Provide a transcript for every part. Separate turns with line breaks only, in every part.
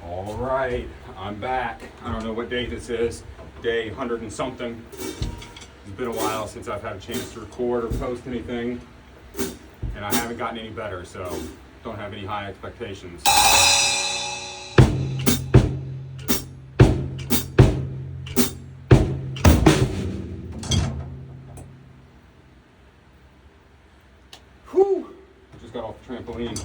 All right, I'm back. I don't know what day this is, day 100 and something. It's been a while since I've had a chance to record or post anything, and I haven't gotten any better, so don't have any high expectations. Whew! Just got off the trampoline.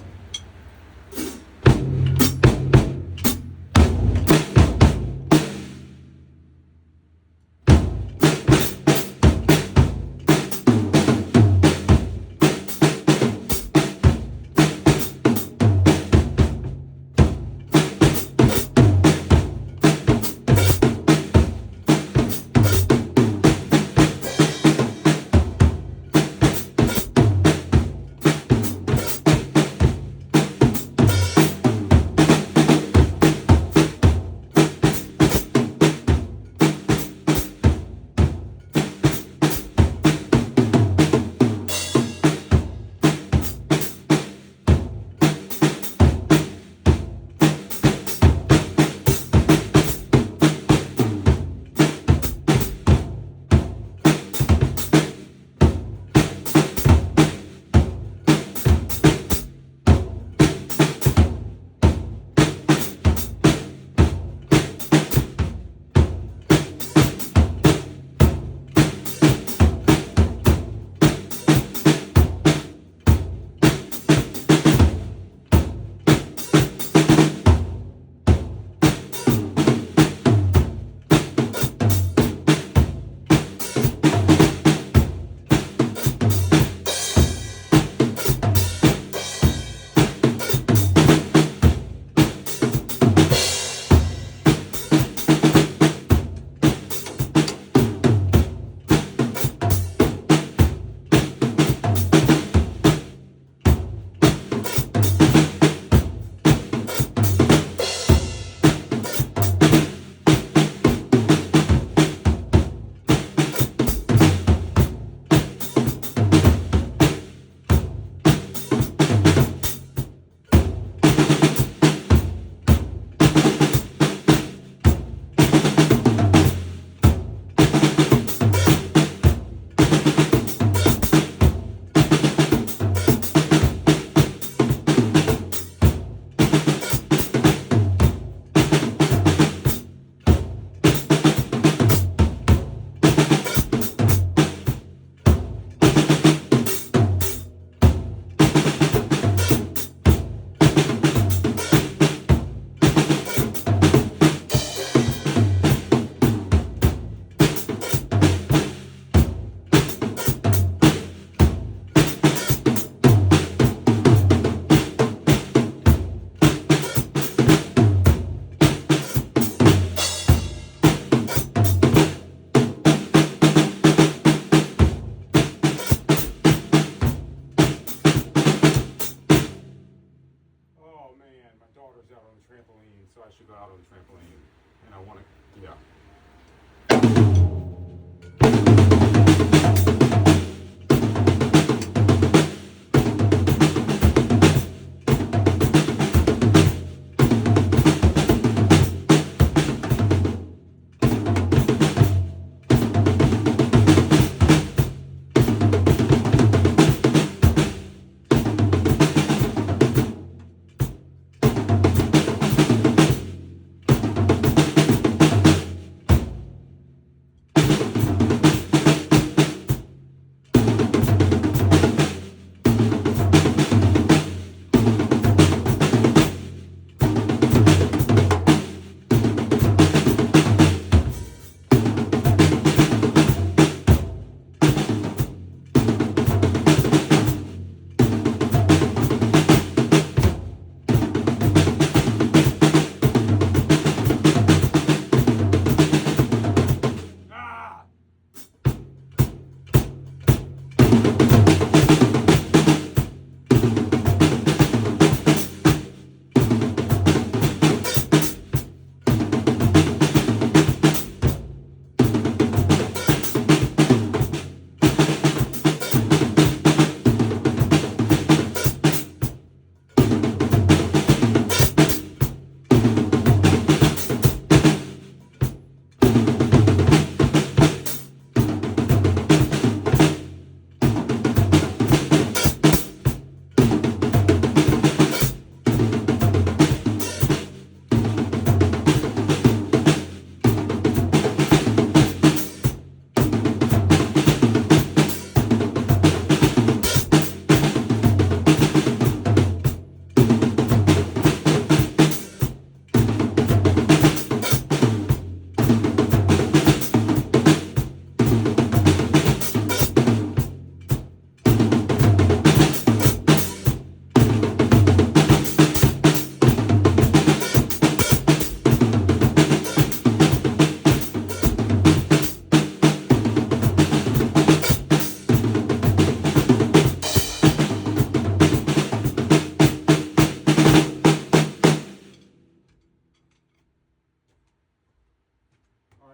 Out on the trampoline, so I should go out on the trampoline, and I want to, yeah.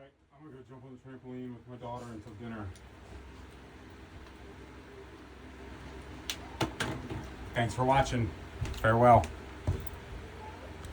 right, I'm gonna go jump on the trampoline with my daughter until dinner. Thanks for watching. Farewell.